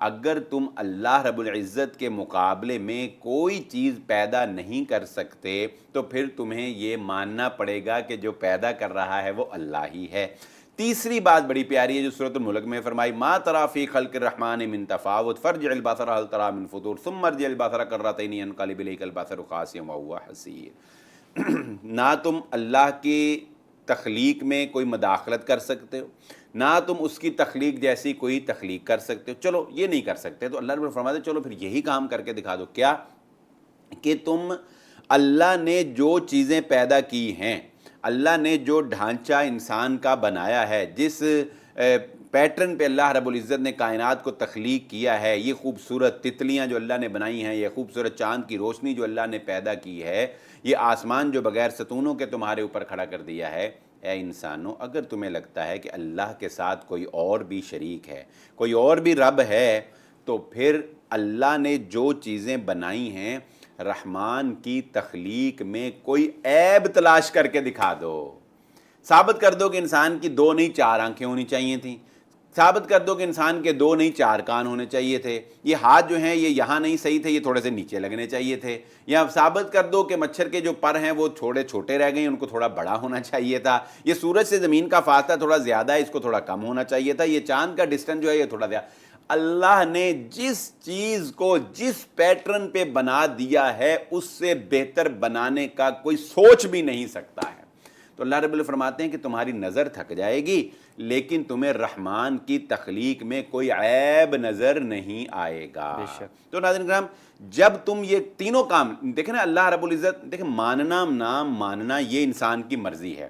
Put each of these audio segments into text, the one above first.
اگر تم اللہ رب العزت کے مقابلے میں کوئی چیز پیدا نہیں کر سکتے تو پھر تمہیں یہ ماننا پڑے گا کہ جو پیدا کر رہا ہے وہ اللہ ہی ہے۔ تیسری بات بڑی پیاری ہے جو سورۃ الملک میں فرمائی، ما تری فی خلق الرحمن من تفاوت فارجع البصر هل تری من فطور ثم ارجع البصر کرتین ينقلب الیک البصر خاسئا وهو حسیر۔ نہ تم اللہ کی تخلیق میں کوئی مداخلت کر سکتے ہو، نہ تم اس کی تخلیق جیسی کوئی تخلیق کر سکتے ہو، چلو یہ نہیں کر سکتے تو اللہ رب فرماتے چلو پھر یہی کام کر کے دکھا دو، کیا کہ تم اللہ نے جو چیزیں پیدا کی ہیں، اللہ نے جو ڈھانچہ انسان کا بنایا ہے، جس پیٹرن پہ اللہ رب العزت نے کائنات کو تخلیق کیا ہے، یہ خوبصورت تتلیاں جو اللہ نے بنائی ہیں، یہ خوبصورت چاند کی روشنی جو اللہ نے پیدا کی ہے، یہ آسمان جو بغیر ستونوں کے تمہارے اوپر کھڑا کر دیا ہے، اے انسانوں اگر تمہیں لگتا ہے کہ اللہ کے ساتھ کوئی اور بھی شریک ہے، کوئی اور بھی رب ہے، تو پھر اللہ نے جو چیزیں بنائی ہیں رحمان کی تخلیق میں کوئی عیب تلاش کر کے دکھا دو، ثابت کر دو کہ انسان کی 2 نہیں 4 آنکھیں ہونی چاہیے تھیں، ثابت کر دو کہ انسان کے 2 نہیں 4 کان ہونے چاہیے تھے، یہ ہاتھ جو ہیں یہ یہاں نہیں صحیح تھے، یہ تھوڑے سے نیچے لگنے چاہیے تھے، یا ثابت کر دو کہ مچھر کے جو پر ہیں وہ تھوڑے چھوٹے رہ گئے، ان کو تھوڑا بڑا ہونا چاہیے تھا، یہ سورج سے زمین کا فاصلہ تھوڑا زیادہ ہے، اس کو تھوڑا کم ہونا چاہیے تھا، یہ چاند کا ڈسٹنس جو ہے یہ تھوڑا زیادہ۔ اللہ نے جس چیز کو جس پیٹرن پہ بنا دیا ہے اس سے بہتر بنانے کا کوئی سوچ بھی نہیں سکتا ہے۔ تو اللہ رب فرماتے ہیں کہ تمہاری نظر تھک جائے گی لیکن تمہیں رحمان کی تخلیق میں کوئی عیب نظر نہیں آئے گا۔ تو ناظرین کرام جب تم یہ تینوں کام دیکھیں نا، اللہ رب العزت دیکھیں، ماننا نہ ماننا یہ انسان کی مرضی ہے،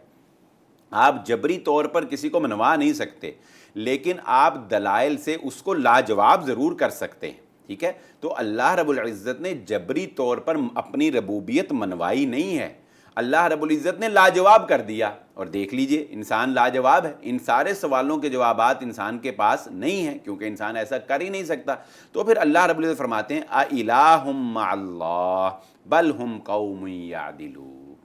آپ جبری طور پر کسی کو منوا نہیں سکتے، لیکن آپ دلائل سے اس کو لاجواب ضرور کر سکتے ہیں، ٹھیک ہے؟ تو اللہ رب العزت نے جبری طور پر اپنی ربوبیت منوائی نہیں ہے، اللہ رب العزت نے لاجواب کر دیا، اور دیکھ لیجئے انسان لاجواب ہے، ان سارے سوالوں کے جوابات انسان کے پاس نہیں ہیں کیونکہ انسان ایسا کر ہی نہیں سکتا۔ تو پھر اللہ رب العزت فرماتے ہیں اَإِلَٰهٌ مَّعَ اللَّهِ بَلْ هُمْ قَوْمٌ يَعْدِلُونَ۔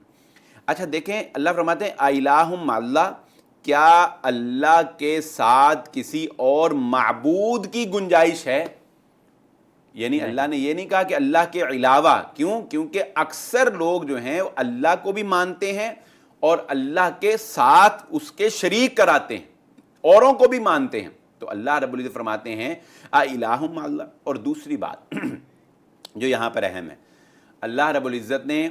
اچھا دیکھیں اللہ فرماتے ہیں اِلَٰهٌ مَّعَ اللَّهِ، کیا اللہ کے ساتھ کسی اور معبود کی گنجائش ہے؟ یعنی اللہ نے یہ نہیں کہا کہ اللہ کے علاوہ، کیوں؟ کیونکہ اکثر لوگ جو ہیں اللہ کو بھی مانتے ہیں اور اللہ کے ساتھ اس کے شریک کراتے ہیں، اوروں کو بھی مانتے ہیں۔ تو اللہ رب العزت فرماتے ہیں اِلَٰهٌ مَّعَ اللَّهِ۔ اور دوسری بات جو یہاں پر اہم ہے، اللہ رب العزت نے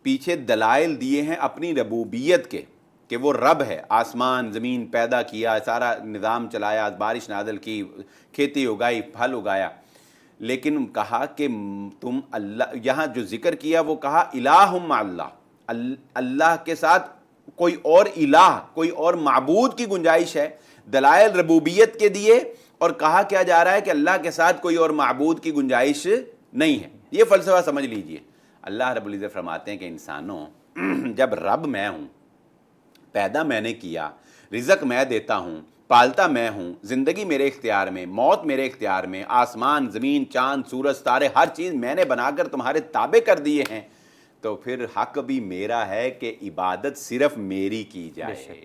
پیچھے دلائل دیے ہیں اپنی ربوبیت کے کہ وہ رب ہے، آسمان زمین پیدا کیا، سارا نظام چلایا، بارش نازل کی، کھیتی اگائی، پھل اگایا، لیکن کہا کہ تم اللہ، یہاں جو ذکر کیا وہ کہا الہ مع اللہ، اللہ کے ساتھ کوئی اور الہ، کوئی اور معبود کی گنجائش ہے، دلائل ربوبیت کے دیے، اور کہا کیا جا رہا ہے کہ اللہ کے ساتھ کوئی اور معبود کی گنجائش نہیں ہے۔ یہ فلسفہ سمجھ لیجئے۔ اللہ رب العزت فرماتے ہیں کہ انسانوں جب رب میں ہوں، پیدا میں نے کیا، رزق میں دیتا ہوں، پالتا میں ہوں، زندگی میرے اختیار میں، موت میرے اختیار میں، آسمان زمین چاند سورج ستارے ہر چیز میں نے بنا کر تمہارے تابع کر دیے ہیں، تو پھر حق بھی میرا ہے کہ عبادت صرف میری کی جائے،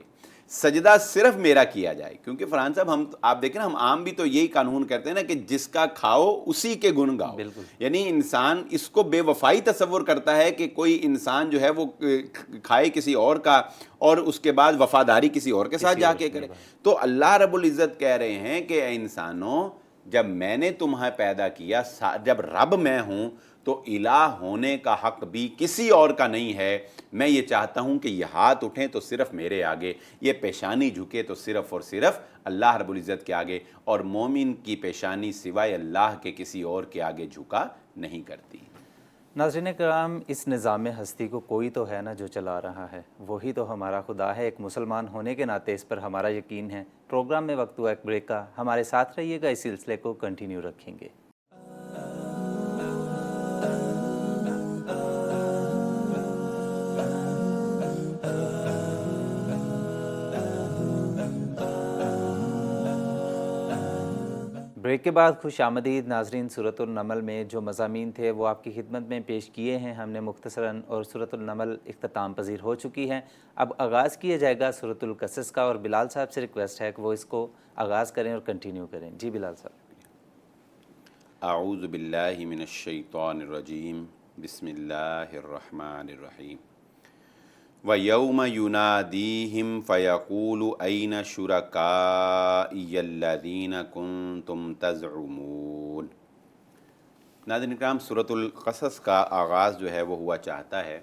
سجدہ صرف میرا کیا جائے۔ کیونکہ فرحان صاحب آپ دیکھیں نا، ہم عام بھی تو یہی قانون کرتے ہیں نا کہ جس کا کھاؤ اسی کے گن گاؤ۔ یعنی انسان اس کو بے وفائی تصور کرتا ہے کہ کوئی انسان جو ہے وہ کھائے کسی اور کا اور اس کے بعد وفاداری کسی اور کے ساتھ جا کے کرے۔ تو اللہ رب العزت کہہ رہے ہیں کہ اے انسانوں، جب میں نے تمہیں پیدا کیا، جب رب میں ہوں، تو الہ ہونے کا حق بھی کسی اور کا نہیں ہے۔ میں یہ چاہتا ہوں کہ یہ ہاتھ اٹھیں تو صرف میرے آگے، یہ پیشانی جھکے تو صرف اور صرف اللہ رب العزت کے آگے، اور مومن کی پیشانی سوائے اللہ کے کسی اور کے آگے جھکا نہیں کرتی۔ ناظرین کرام، اس نظام ہستی کو کوئی تو ہے نا جو چلا رہا ہے، وہی تو ہمارا خدا ہے۔ ایک مسلمان ہونے کے ناطے اس پر ہمارا یقین ہے۔ پروگرام میں وقت ہوا ایک بریک کا، ہمارے ساتھ رہیے گا، اس سلسلے کو کنٹینیو رکھیں گے۔ بریک کے بعد خوش آمدید ناظرین۔ سورۃ النمل میں جو مضامین تھے وہ آپ کی خدمت میں پیش کیے ہیں ہم نے مختصراً، اور سورۃ النمل اختتام پذیر ہو چکی ہیں۔ اب آغاز کیا جائے گا سورۃ القصص کا، اور بلال صاحب سے ریکویسٹ ہے کہ وہ اس کو آغاز کریں اور کنٹینیو کریں۔ جی بلال صاحب۔ اعوذ باللہ من الشیطان الرجیم بسم اللہ الرحمن الرحیم وَيَوْمَ يُنَادِيهِمْ فَيَقُولُ أَيْنَ شُرَكَائِيَ الَّذِينَ كُنْتُمْ تَزْعُمُونَ۔ ناظرین اکرام، سورۃ القصص کا آغاز جو ہے وہ ہوا چاہتا ہے۔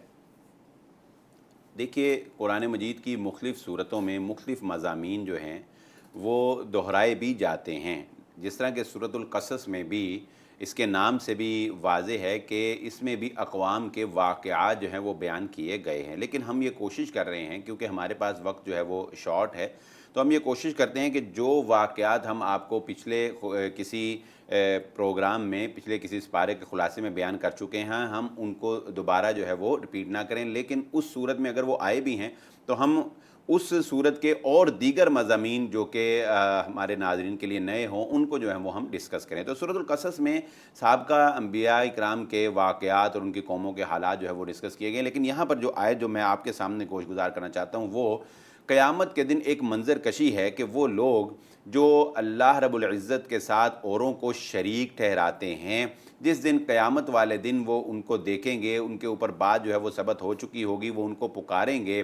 دیکھیے، قرآن مجید کی مختلف صورتوں میں مختلف مضامین جو ہیں وہ دہرائے بھی جاتے ہیں، جس طرح کہ سورۃ القصص میں بھی اس کے نام سے بھی واضح ہے کہ اس میں بھی اقوام کے واقعات جو ہیں وہ بیان کیے گئے ہیں، لیکن ہم یہ کوشش کر رہے ہیں، کیونکہ ہمارے پاس وقت جو ہے وہ شارٹ ہے، تو ہم یہ کوشش کرتے ہیں کہ جو واقعات ہم آپ کو پچھلے کسی پروگرام میں، پچھلے کسی سپارے کے خلاصے میں بیان کر چکے ہیں، ہم ان کو دوبارہ جو ہے وہ ریپیٹ نہ کریں، لیکن اس صورت میں اگر وہ آئے بھی ہیں تو ہم اس صورت کے اور دیگر مضامین جو کہ ہمارے ناظرین کے لیے نئے ہوں ان کو جو ہے وہ ہم ڈسکس کریں۔ تو سورۃ القصص میں سابقہ انبیاء اکرام کے واقعات اور ان کی قوموں کے حالات جو ہے وہ ڈسکس کیے گئے، لیکن یہاں پر جو آیت جو میں آپ کے سامنے گوش گزار کرنا چاہتا ہوں وہ قیامت کے دن ایک منظر کشی ہے کہ وہ لوگ جو اللہ رب العزت کے ساتھ اوروں کو شریک ٹھہراتے ہیں، جس دن قیامت والے دن وہ ان کو دیکھیں گے، ان کے اوپر بات جو ہے وہ ثبت ہو چکی ہوگی، وہ ان کو پکاریں گے۔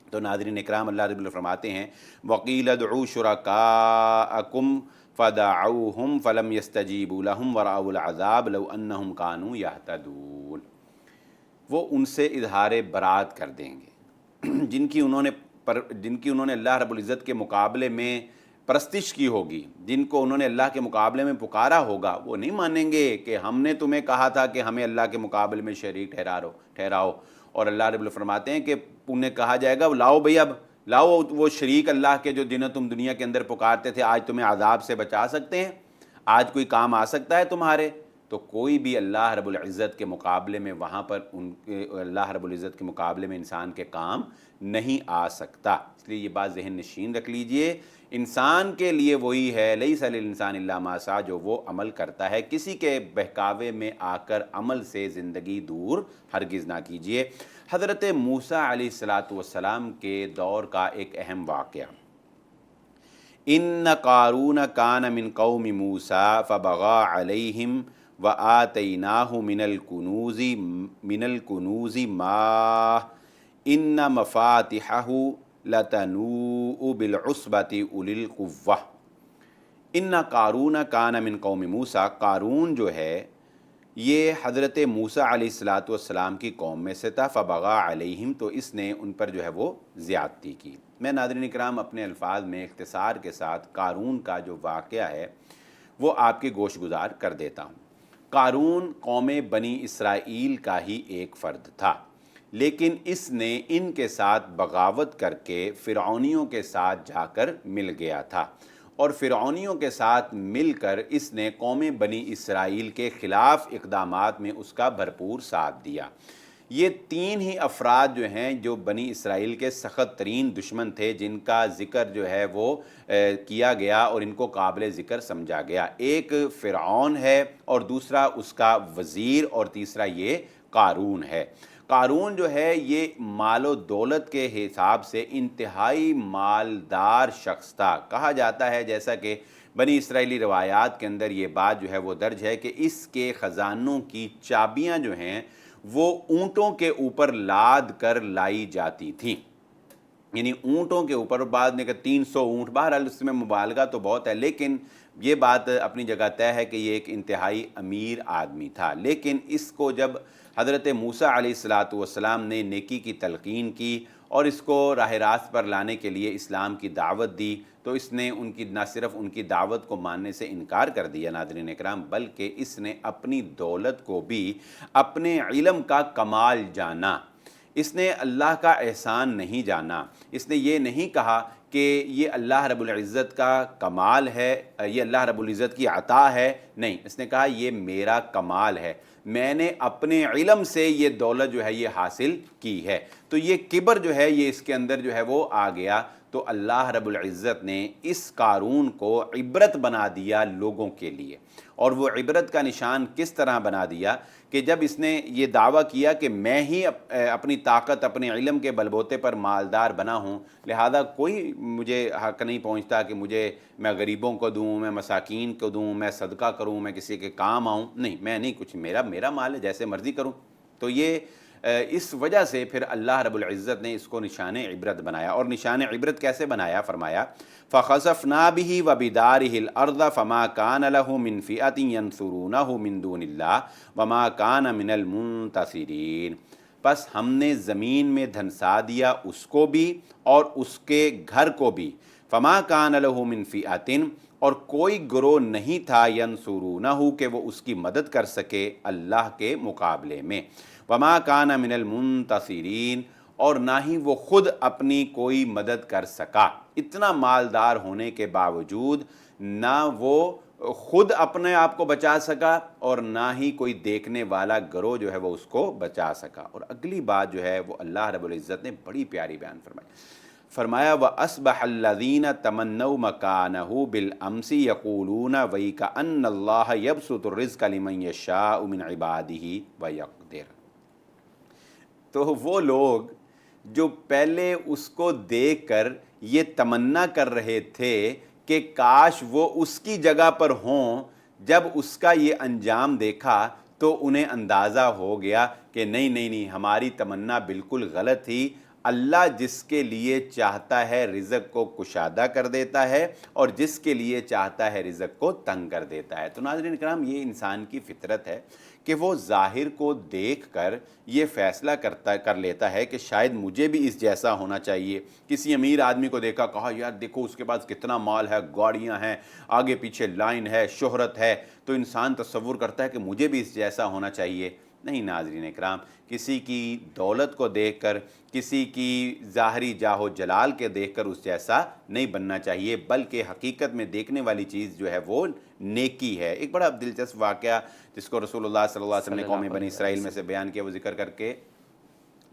تو ناظرین اکرام، اللہ رب العزت فرماتے ہیں وَقِيلَ ادْعُوا شُرَكَاءَكُمْ فَدَعَوْهُمْ فَلَمْ يَسْتَجِيبُوا لَهُمْ وَرَأَوُا الْعَذَابَ لَوْ أَنَّهُمْ كَانُوا يَهْتَدُونَ۔ وہ ان سے اظہار برات کر دیں گے جن کی انہوں نے اللہ رب العزت کے مقابلے میں پرستش کی ہوگی، جن کو انہوں نے اللہ کے مقابلے میں پکارا ہوگا، وہ نہیں مانیں گے کہ ہم نے تمہیں کہا تھا کہ ہمیں اللہ کے مقابلے میں شریک ٹھہراؤ۔ اور اللہ رب العزت فرماتے ہیں کہ انہیں کہا جائے گا لاؤ بھئی، اب لاؤ وہ شریک اللہ کے جو جنہیں تم دنیا کے اندر پکارتے تھے، آج تمہیں عذاب سے بچا سکتے ہیں، آج کوئی کام آ سکتا ہے تمہارے؟ تو کوئی بھی اللہ رب العزت کے مقابلے میں وہاں پر اللہ رب العزت کے مقابلے میں انسان کے کام نہیں آ سکتا۔ اس لیے یہ بات ذہن نشین رکھ لیجئے، انسان کے لیے وہی ہے لیس للانسان الا ما سعی، جو وہ عمل کرتا ہے، کسی کے بہکاوے میں آ کر عمل سے زندگی دور ہرگز نہ کیجئے۔ حضرت موسیٰ علیہ السلام کے دور کا ایک اہم واقعہ، ان قارون کان من قوم موسیٰ فبغى علیہم وآتیناہ من الکنوز ما ان مفاتحہ لتنوء بالعصبۃ اولی القوہ۔ ان قارون کان من قوم موسیٰ، قارون جو ہے یہ حضرت موسیٰ علیہ السلام کی قوم میں سے تھا، فبغى علیہم، تو اس نے ان پر جو ہے وہ زیادتی کی۔ میں ناظرین اکرام اپنے الفاظ میں اختصار کے ساتھ قارون کا جو واقعہ ہے وہ آپ کے گوش گزار کر دیتا ہوں۔ قارون قوم بنی اسرائیل کا ہی ایک فرد تھا، لیکن اس نے ان کے ساتھ بغاوت کر کے فرعونیوں کے ساتھ جا کر مل گیا تھا، اور فرعونیوں کے ساتھ مل کر اس نے قوم بنی اسرائیل کے خلاف اقدامات میں اس کا بھرپور ساتھ دیا۔ یہ تین ہی افراد جو ہیں جو بنی اسرائیل کے سخت ترین دشمن تھے، جن کا ذکر جو ہے وہ کیا گیا اور ان کو قابل ذکر سمجھا گیا۔ ایک فرعون ہے، اور دوسرا اس کا وزیر، اور تیسرا یہ قارون ہے۔ قارون جو ہے یہ مال و دولت کے حساب سے انتہائی مالدار شخص تھا۔ کہا جاتا ہے، جیسا کہ بنی اسرائیلی روایات کے اندر یہ بات جو ہے وہ درج ہے، کہ اس کے خزانوں کی چابیاں جو ہیں وہ اونٹوں کے اوپر لاد کر لائی جاتی تھیں، یعنی اونٹوں کے اوپر، بعد نے کہ 300 اونٹ، بہرحال اس میں مبالغہ تو بہت ہے، لیکن یہ بات اپنی جگہ طے ہے کہ یہ ایک انتہائی امیر آدمی تھا۔ لیکن اس کو جب حضرت موسیٰ علیہ السلام نے نیکی کی تلقین کی اور اس کو راہ راست پر لانے کے لیے اسلام کی دعوت دی، تو اس نے نہ صرف ان کی دعوت کو ماننے سے انکار کر دیا ناظرین اکرام، بلکہ اس نے اپنی دولت کو بھی اپنے علم کا کمال جانا، اس نے اللہ کا احسان نہیں جانا، اس نے یہ نہیں کہا کہ یہ اللہ رب العزت کا کمال ہے، یہ اللہ رب العزت کی عطا ہے، نہیں، اس نے کہا یہ میرا کمال ہے، میں نے اپنے علم سے یہ دولت جو ہے یہ حاصل کی ہے۔ تو یہ کبر جو ہے یہ اس کے اندر جو ہے وہ آ گیا۔ تو اللہ رب العزت نے اس قارون کو عبرت بنا دیا لوگوں کے لیے۔ اور وہ عبرت کا نشان کس طرح بنا دیا کہ جب اس نے یہ دعویٰ کیا کہ میں ہی اپنی طاقت اپنے علم کے بلبوتے پر مالدار بنا ہوں، لہذا کوئی مجھے حق نہیں پہنچتا کہ میں غریبوں کو دوں، میں مساکین کو دوں، میں صدقہ کروں، میں کسی کے کام آؤں، نہیں، میں نہیں، کچھ میرا مال ہے، جیسے مرضی کروں۔ تو یہ اس وجہ سے پھر اللہ رب العزت نے اس کو نشان عبرت بنایا۔ اور نشان عبرت کیسے بنایا؟ فرمایا فَخَسَفْنَا بِهِ وَبِدَارِهِ الْأَرْضَ فَمَا كَانَ لَهُ مِنْ فِئَةٍ يَنْصُرُونَهُ مِنْ دُونِ اللَّهِ وَمَا كَانَ مِنَ الْمُنْتَصِرِينَ۔ بس ہم نے زمین میں دھنسا دیا اس کو بھی اور اس کے گھر کو بھی۔ فَمَا كَانَ لَهُ مِنْ فِئَةٍ، اور کوئی گروہ نہیں تھا ینصرونہ کہ وہ اس کی مدد کر سکے اللہ کے مقابلے میں۔ وما کان من المنتصرین، اور نہ ہی وہ خود اپنی کوئی مدد کر سکا۔ اتنا مالدار ہونے کے باوجود نہ وہ خود اپنے آپ کو بچا سکا اور نہ ہی کوئی دیکھنے والا گروہ جو ہے وہ اس کو بچا سکا۔ اور اگلی بات جو ہے وہ اللہ رب العزت نے بڑی پیاری بیان فرمایا وَأَصْبَحَ الَّذِينَ تَمَنَّوْا مَكَانَهُ بِالْأَمْسِ يَقُولُونَ وَيْكَأَنَّ اللَّهَ يَبْسُطُ الرِّزْقَ لِمَن يَشَاءُ مِنْ عِبَادِهِ وَيَقْدِرُ۔ تو وہ لوگ جو پہلے اس کو دیکھ کر یہ تمنا کر رہے تھے کہ کاش وہ اس کی جگہ پر ہوں، جب اس کا یہ انجام دیکھا تو انہیں اندازہ ہو گیا کہ نہیں، ہماری تمنا بالکل غلط تھی۔ اللہ جس کے لیے چاہتا ہے رزق کو کشادہ کر دیتا ہے اور جس کے لیے چاہتا ہے رزق کو تنگ کر دیتا ہے۔ تو ناظرین کرام، یہ انسان کی فطرت ہے کہ وہ ظاہر کو دیکھ کر یہ فیصلہ کر لیتا ہے کہ شاید مجھے بھی اس جیسا ہونا چاہیے۔ کسی امیر آدمی کو دیکھا، کہا یار دیکھو اس کے پاس کتنا مال ہے، گاڑیاں ہیں، آگے پیچھے لائن ہے، شہرت ہے، تو انسان تصور کرتا ہے کہ مجھے بھی اس جیسا ہونا چاہیے۔ نہیں ناظرین اکرام، کسی کی دولت کو دیکھ کر، کسی کی ظاہری جاہ و جلال کے دیکھ کر اس جیسا نہیں بننا چاہیے، بلکہ حقیقت میں دیکھنے والی چیز جو ہے وہ نیکی ہے۔ ایک بڑا دلچسپ واقعہ جس کو رسول اللہ صلی اللہ علیہ وسلم نے قوم بنی اسرائیل میں سے بیان کیا، وہ ذکر کر کے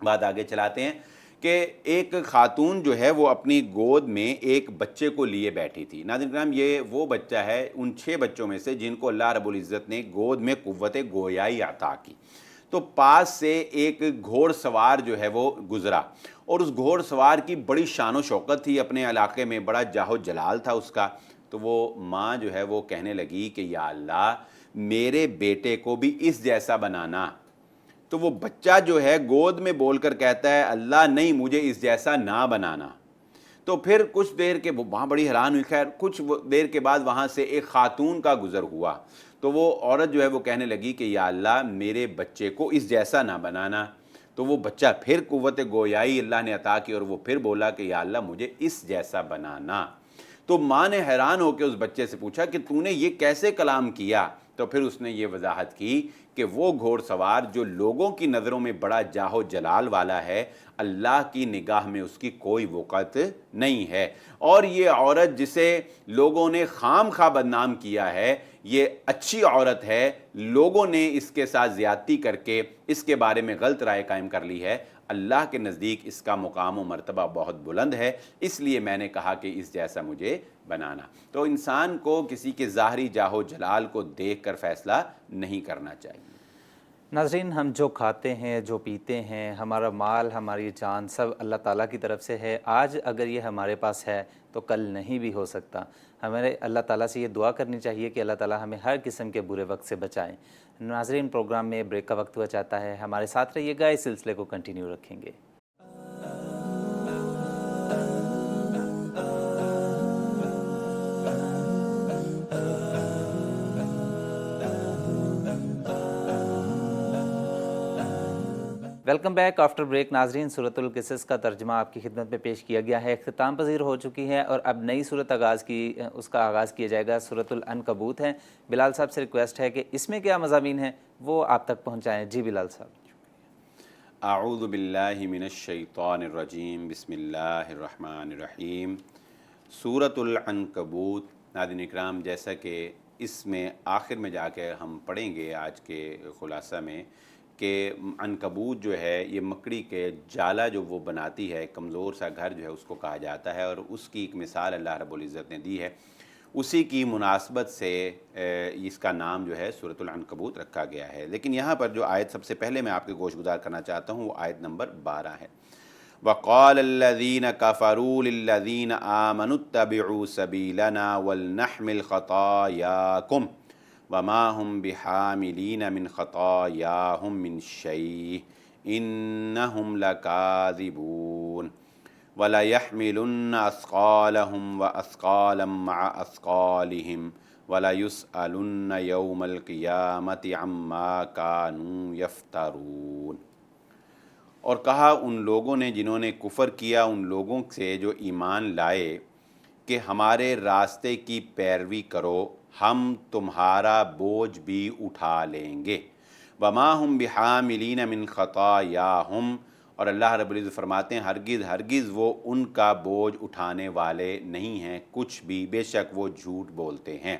بات آگے چلاتے ہیں کہ ایک خاتون جو ہے وہ اپنی گود میں ایک بچے کو لیے بیٹھی تھی۔ ناظرین کرام، یہ وہ بچہ ہے ان 6 بچوں میں سے جن کو اللہ رب العزت نے گود میں قوت گویائی عطا کی۔ تو پاس سے ایک گھوڑ سوار جو ہے وہ گزرا، اور اس گھوڑ سوار کی بڑی شان و شوکت تھی، اپنے علاقے میں بڑا جاہ و جلال تھا اس کا۔ تو وہ ماں جو ہے وہ کہنے لگی کہ یا اللہ میرے بیٹے کو بھی اس جیسا بنانا۔ تو وہ بچہ جو ہے گود میں بول کر کہتا ہے اللہ نہیں، مجھے اس جیسا نہ بنانا۔ تو پھر کچھ دیر کے وہاں بڑی حیران ہوئی، خیر کچھ دیر کے بعد وہاں سے ایک خاتون کا گزر ہوا، تو وہ عورت جو ہے وہ کہنے لگی کہ یا اللہ میرے بچے کو اس جیسا نہ بنانا۔ تو وہ بچہ پھر قوت گویائی اللہ نے عطا کی اور وہ پھر بولا کہ یا اللہ مجھے اس جیسا بنانا۔ تو ماں نے حیران ہو کے اس بچے سے پوچھا کہ تو نے یہ کیسے کلام کیا؟ تو پھر اس نے یہ وضاحت کی کہ وہ گھوڑ سوار جو لوگوں کی نظروں میں بڑا جاہ و جلال والا ہے، اللہ کی نگاہ میں اس کی کوئی وقت نہیں ہے، اور یہ عورت جسے لوگوں نے خام خواہ بدنام کیا ہے، یہ اچھی عورت ہے، لوگوں نے اس کے ساتھ زیادتی کر کے اس کے بارے میں غلط رائے قائم کر لی ہے، اللہ کے نزدیک اس کا مقام و مرتبہ بہت بلند ہے، اس لیے میں نے کہا کہ اس جیسا مجھے بنانا۔ تو انسان کو کسی کے ظاہری جاہ و جلال کو دیکھ کر فیصلہ نہیں کرنا چاہیے۔ ناظرین، ہم جو کھاتے ہیں، جو پیتے ہیں، ہمارا مال، ہماری جان، سب اللہ تعالیٰ کی طرف سے ہے۔ آج اگر یہ ہمارے پاس ہے تو کل نہیں بھی ہو سکتا۔ ہمیں اللہ تعالیٰ سے یہ دعا کرنی چاہیے کہ اللہ تعالیٰ ہمیں ہر قسم کے برے وقت سے بچائیں۔ ناظرین، پروگرام میں بریک کا وقت ہوا چاہتا ہے، ہمارے ساتھ رہیے گا، اس سلسلے کو کنٹینیو رکھیں گے۔ Welcome back after break. ناظرین، سورۃ القصص کا ترجمہ آپ کی خدمت میں پیش کیا گیا ہے، اختتام پذیر ہو چکی ہے اور اب نئی صورت اس کا آغاز کیا جائے گا۔ سورۃ العنکبوت ہے۔ بلال صاحب سے ریکویسٹ ہے کہ اس میں کیا مضامین ہیں وہ آپ تک پہنچائیں۔ جی بلال صاحب۔ اعوذ باللہ من الشیطان الرجیم، بسم اللہ الرحمن الرحیم۔ سورۃ العنکبوت، ناظرین اکرام، جیسا کہ اس میں آخر میں جا کے ہم پڑھیں گے آج کے خلاصہ میں کہ عنکبوت جو ہے یہ مکڑی کے جالا جو وہ بناتی ہے، کمزور سا گھر جو ہے اس کو کہا جاتا ہے، اور اس کی ایک مثال اللہ رب العزت نے دی ہے، اسی کی مناسبت سے اس کا نام جو ہے سورۃ العنکبوت رکھا گیا ہے۔ لیکن یہاں پر جو آیت سب سے پہلے میں آپ کے گوش گزار کرنا چاہتا ہوں وہ آیت نمبر 12 ہے۔ وَقَالَ الَّذِينَ كَفَرُوا لِلَّذِينَ آمَنُوا اتَّبِعُوا سَبِيلَنَا وَلْنَحْمِلْ خَطَايَاكُمْ وَمَا هُمْ بِحَامِلِينَ مِنْ خَطَايَاهُمْ مِنْ شَيْءٍ إِنَّهُمْ لَكَاذِبُونَ وَلَيَحْمِلُنَّ أَثْقَالَهُمْ وَأَثْقَالًا مَعَ أَثْقَالِهِمْ وَلَيُسْأَلُنَّ يَوْمَ الْقِيَامَةِ عَمَّا كَانُوا يَفْتَرُونَ۔ اور کہا ان لوگوں نے جنہوں نے کفر کیا ان لوگوں سے جو ایمان لائے کہ ہمارے راستے کی پیروی کرو، ہم تمہارا بوجھ بھی اٹھا لیں گے۔ وما ہم بحاملین من خطایاہم، اور اللہ رب العزت فرماتے ہیں ہرگز وہ ان کا بوجھ اٹھانے والے نہیں ہیں کچھ بھی، بے شک وہ جھوٹ بولتے ہیں۔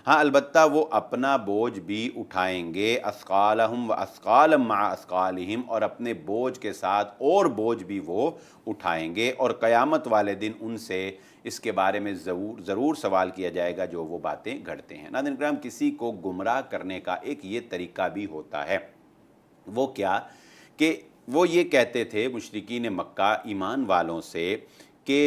ہاں البتہ وہ اپنا بوجھ بھی اٹھائیں گے، اثقالہم و اثقالا مع اثقالہم، اور اپنے بوجھ کے ساتھ اور بوجھ بھی وہ اٹھائیں گے، اور قیامت والے دن ان سے اس کے بارے میں ضرور سوال کیا جائے گا جو وہ باتیں گھڑتے ہیں۔ ناظرین کرام، کسی کو گمراہ کرنے کا ایک یہ طریقہ بھی ہوتا ہے، وہ کیا کہ وہ یہ کہتے تھے مشرکین مکہ ایمان والوں سے کہ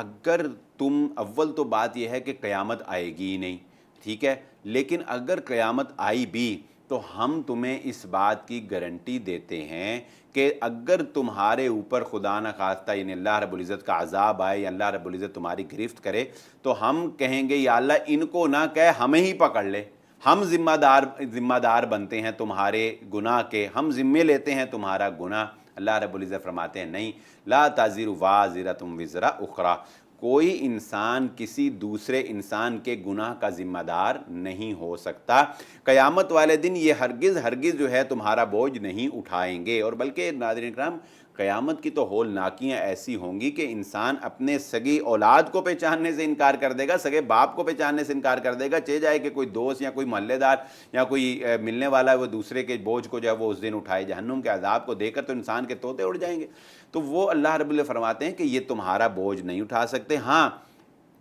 اگر تم، اول تو بات یہ ہے کہ قیامت آئے گی ہی نہیں، ٹھیک ہے، لیکن اگر قیامت آئی بھی تو ہم تمہیں اس بات کی گارنٹی دیتے ہیں کہ اگر تمہارے اوپر خدا نخواستہ یعنی اللہ رب العزت کا عذاب آئے یا اللہ رب العزت تمہاری گرفت کرے تو ہم کہیں گے یا اللہ ان کو نہ کہے ہمیں ہی پکڑ لے، ہم ذمہ دار بنتے ہیں تمہارے گناہ کے، ہم ذمے لیتے ہیں تمہارا گناہ۔ اللہ رب العزت فرماتے ہیں نہیں، لا تزر وازرۃ وزر اخری، کوئی انسان کسی دوسرے انسان کے گناہ کا ذمہ دار نہیں ہو سکتا۔ قیامت والے دن یہ ہرگز جو ہے تمہارا بوجھ نہیں اٹھائیں گے، اور بلکہ ناظرین کرام قیامت کی تو ہولناکیاں ایسی ہوں گی کہ انسان اپنے سگی اولاد کو پہچاننے سے انکار کر دے گا، سگے باپ کو پہچاننے سے انکار کر دے گا، چاہے جائے کہ کوئی دوست یا کوئی محلے دار یا کوئی ملنے والا ہے وہ دوسرے کے بوجھ کو جو ہے وہ اس دن اٹھائے۔ جہنم کے عذاب کو دیکھ کر تو انسان کے طوطے اڑ جائیں گے۔ تو وہ اللہ رب اللہ فرماتے ہیں کہ یہ تمہارا بوجھ نہیں اٹھا سکتے، ہاں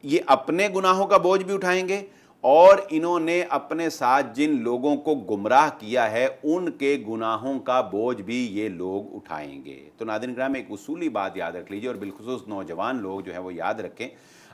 یہ اپنے گناہوں کا بوجھ بھی اٹھائیں گے، اور انہوں نے اپنے ساتھ جن لوگوں کو گمراہ کیا ہے ان کے گناہوں کا بوجھ بھی یہ لوگ اٹھائیں گے۔ تو ناظرین کرام ایک اصولی بات یاد رکھ لیجئے، اور بالخصوص نوجوان لوگ جو ہے وہ یاد رکھیں،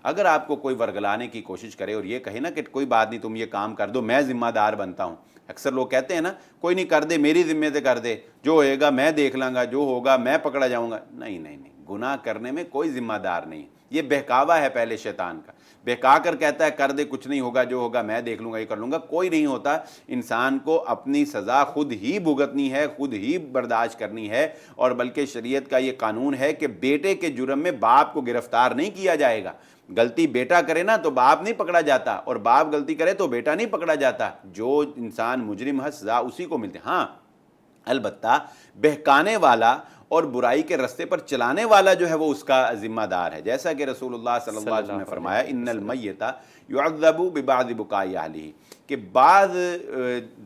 اگر آپ کو کوئی ورگلانے کی کوشش کرے اور یہ کہے نا کہ کوئی بات نہیں تم یہ کام کر دو میں ذمہ دار بنتا ہوں، اکثر لوگ کہتے ہیں نا کوئی نہیں کر دے میری ذمے سے کر دے، جو ہوئے گا میں دیکھ لوں گا، جو ہوگا میں پکڑا جاؤں گا۔ نہیں، گناہ کرنے میں کوئی ذمہ دار نہیں، یہ بہکاوا ہے پہلے شیطان کا، بہکا کر کہتا ہے کر دے کچھ نہیں ہوگا، جو ہوگا میں دیکھ لوں گا، یہ کر لوں گا، کوئی نہیں ہوتا۔ انسان کو اپنی سزا خود ہی بھگتنی ہے، خود ہی برداشت کرنی ہے، اور بلکہ شریعت کا یہ قانون ہے کہ بیٹے کے جرم میں باپ کو گرفتار نہیں کیا جائے گا۔ غلطی بیٹا کرے نا تو باپ نہیں پکڑا جاتا، اور باپ غلطی کرے تو بیٹا نہیں پکڑا جاتا، جو انسان مجرم ہے سزا اسی کو ملتی۔ ہاں البتہ بہکانے والا اور برائی کے رستے پر چلانے والا جو ہے وہ اس کا ذمہ دار ہے، جیسا کہ رسول اللہ صلی اللہ علیہ وسلم نے فرمایا ان المیت یعذب ببعض بکاء اہلہ، کہ بعض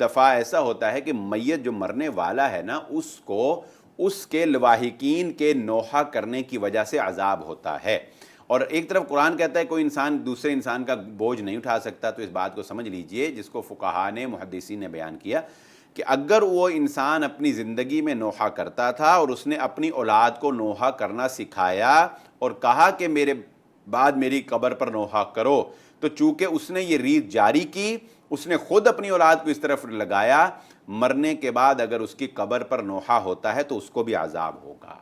دفعہ ایسا ہوتا ہے کہ میت جو مرنے والا ہے نا اس کو اس کے لواحقین کے نوحہ کرنے کی وجہ سے عذاب ہوتا ہے۔ اور ایک طرف قرآن کہتا ہے کوئی انسان دوسرے انسان کا بوجھ نہیں اٹھا سکتا، تو اس بات کو سمجھ لیجئے جس کو فقہاء نے محدثین نے بیان کیا کہ اگر وہ انسان اپنی زندگی میں نوحہ کرتا تھا اور اس نے اپنی اولاد کو نوحہ کرنا سکھایا اور کہا کہ میرے بعد میری قبر پر نوحہ کرو، تو چونکہ اس نے یہ ریت جاری کی، اس نے خود اپنی اولاد کو اس طرف لگایا، مرنے کے بعد اگر اس کی قبر پر نوحہ ہوتا ہے تو اس کو بھی عذاب ہوگا۔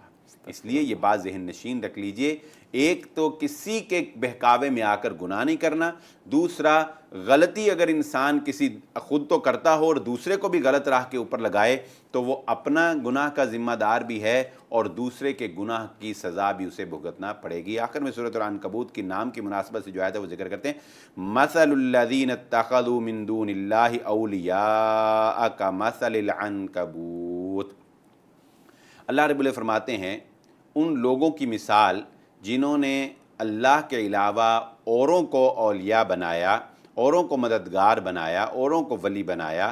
اس لیے یہ بات ذہن نشین رکھ لیجئے، ایک تو کسی کے بہکاوے میں آ کر گناہ نہیں کرنا، دوسرا غلطی اگر انسان کسی خود تو کرتا ہو اور دوسرے کو بھی غلط راہ کے اوپر لگائے تو وہ اپنا گناہ کا ذمہ دار بھی ہے اور دوسرے کے گناہ کی سزا بھی اسے بھگتنا پڑے گی۔ آخر میں سورۃ العنکبوت کی نام کی مناسبت سے جو آیت ہے وہ ذکر کرتے ہیں مثل الذین اتخذوا من دون اللہ اولیاء کمثل العنکبوت۔ اللہ رب العزت فرماتے ہیں ان لوگوں کی مثال جنہوں نے اللہ کے علاوہ اوروں کو اولیاء بنایا، اوروں کو مددگار بنایا، اوروں کو ولی بنایا،